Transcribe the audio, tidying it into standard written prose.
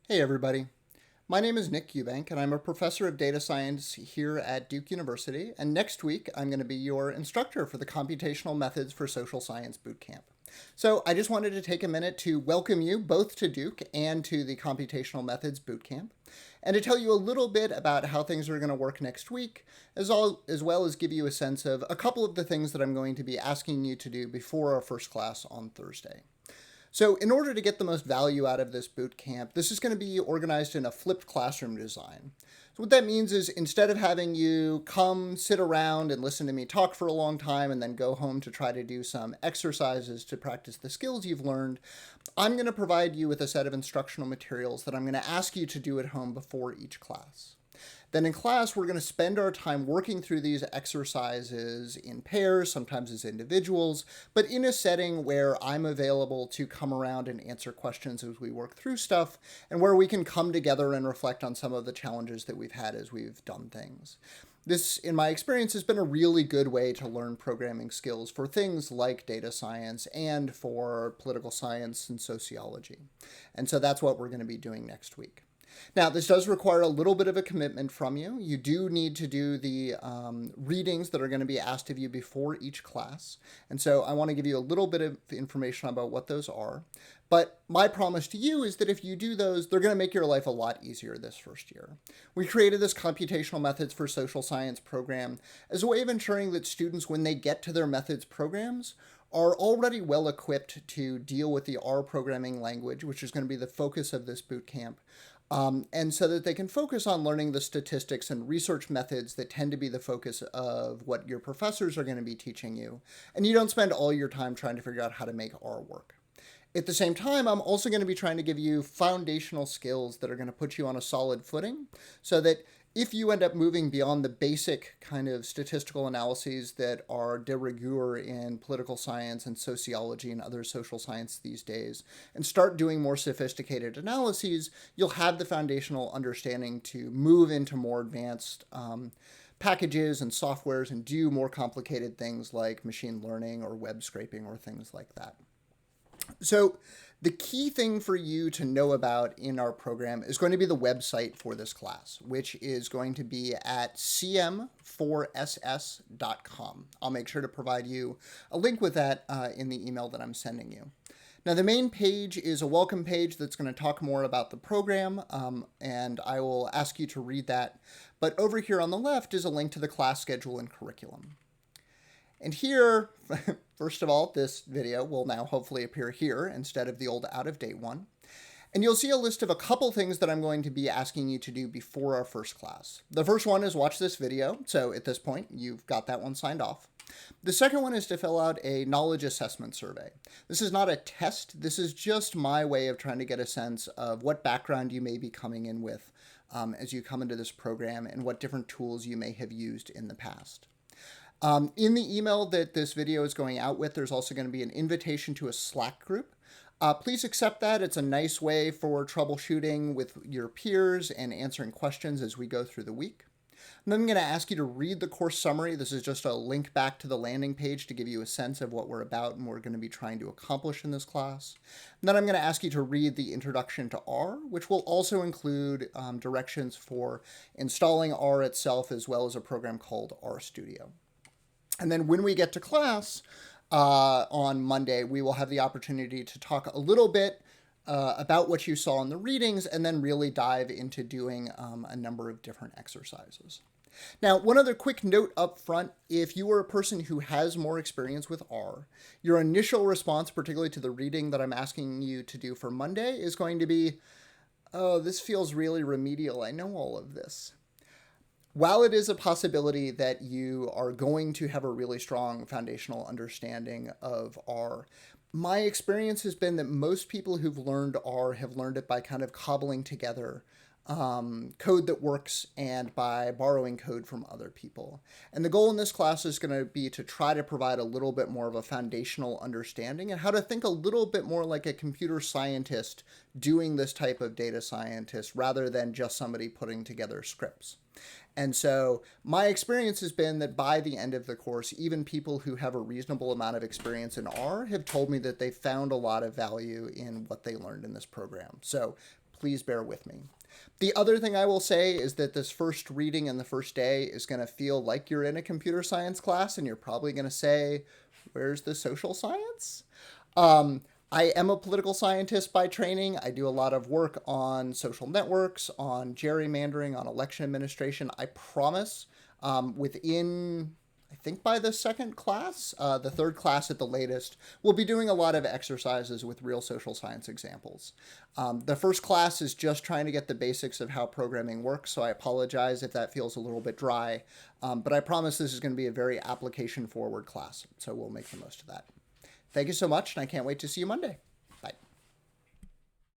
Hey everybody, my name is Nick Eubank and I'm a professor of data science here at Duke University, and next week I'm going to be your instructor for the Computational Methods for Social Science Bootcamp. So I just wanted to take a minute to welcome you both to Duke and to the Computational Methods Bootcamp, and to tell you a little bit about how things are going to work next week, as well as give you a sense of a couple of the things that I'm going to be asking you to do before our first class on Thursday. So in order to get the most value out of this boot camp, this is going to be organized in a flipped classroom design. So what that means is instead of having you come sit around and listen to me talk for a long time and then go home to try to do some exercises to practice the skills you've learned, I'm going to provide you with a set of instructional materials that I'm going to ask you to do at home before each class. Then in class, we're going to spend our time working through these exercises in pairs, sometimes as individuals, but in a setting where I'm available to come around and answer questions as we work through stuff, and where we can come together and reflect on some of the challenges that we've had as we've done things. This, in my experience, has been a really good way to learn programming skills for things like data science and for political science and sociology. And so that's what we're going to be doing next week. Now, this does require a little bit of a commitment from you. You do need to do the readings that are going to be asked of you before each class. And so I want to give you a little bit of information about what those are. But my promise to you is that if you do those, they're going to make your life a lot easier this first year. We created this Computational Methods for Social Science program as a way of ensuring that students, when they get to their methods programs, are already well equipped to deal with the R programming language, which is going to be the focus of this boot camp. And so that they can focus on learning the statistics and research methods that tend to be the focus of what your professors are going to be teaching you. And you don't spend all your time trying to figure out how to make R work. At the same time, I'm also going to be trying to give you foundational skills that are going to put you on a solid footing so that if you end up moving beyond the basic kind of statistical analyses that are de rigueur in political science and sociology and other social science these days, and start doing more sophisticated analyses, you'll have the foundational understanding to move into more advanced packages and softwares and do more complicated things like machine learning or web scraping or things like that. So the key thing for you to know about in our program is going to be the website for this class, which is going to be at cm4ss.com. I'll make sure to provide you a link with that in the email that I'm sending you. Now, the main page is a welcome page that's going to talk more about the program, and I will ask you to read that. But over here on the left is a link to the class schedule and curriculum. And here, first of all, this video will now hopefully appear here instead of the old out-of-date one. And you'll see a list of a couple things that I'm going to be asking you to do before our first class. The first one is watch this video. So at this point, you've got that one signed off. The second one is to fill out a knowledge assessment survey. This is not a test. This is just my way of trying to get a sense of what background you may be coming in with as you come into this program and what different tools you may have used in the past. In the email that this video is going out with, there's also going to be an invitation to a Slack group. Please accept that. It's a nice way for troubleshooting with your peers and answering questions as we go through the week. And then I'm going to ask you to read the course summary. This is just a link back to the landing page to give you a sense of what we're about and what we're going to be trying to accomplish in this class. And then I'm going to ask you to read the Introduction to R, which will also include directions for installing R itself, as well as a program called RStudio. And then when we get to class on Monday, we will have the opportunity to talk a little bit about what you saw in the readings and then really dive into doing a number of different exercises. Now, one other quick note up front, if you are a person who has more experience with R, your initial response, particularly to the reading that I'm asking you to do for Monday, is going to be, oh, this feels really remedial. I know all of this. While it is a possibility that you are going to have a really strong foundational understanding of R, my experience has been that most people who've learned R have learned it by kind of cobbling together code that works and by borrowing code from other people. And the goal in this class is going to be to try to provide a little bit more of a foundational understanding and how to think a little bit more like a computer scientist doing this type of data scientist rather than just somebody putting together scripts. And so my experience has been that by the end of the course, even people who have a reasonable amount of experience in R have told me that they found a lot of value in what they learned in this program. So please bear with me. The other thing I will say is that this first reading in the first day is going to feel like you're in a computer science class, and you're probably going to say, where's the social science? I am a political scientist by training. I do a lot of work on social networks, on gerrymandering, on election administration. I promise within, I think by the second class, the third class at the latest, we'll be doing a lot of exercises with real social science examples. The first class is just trying to get the basics of how programming works, so I apologize if that feels a little bit dry, but I promise this is going to be a very application-forward class, so we'll make the most of that. Thank you so much, and I can't wait to see you Monday.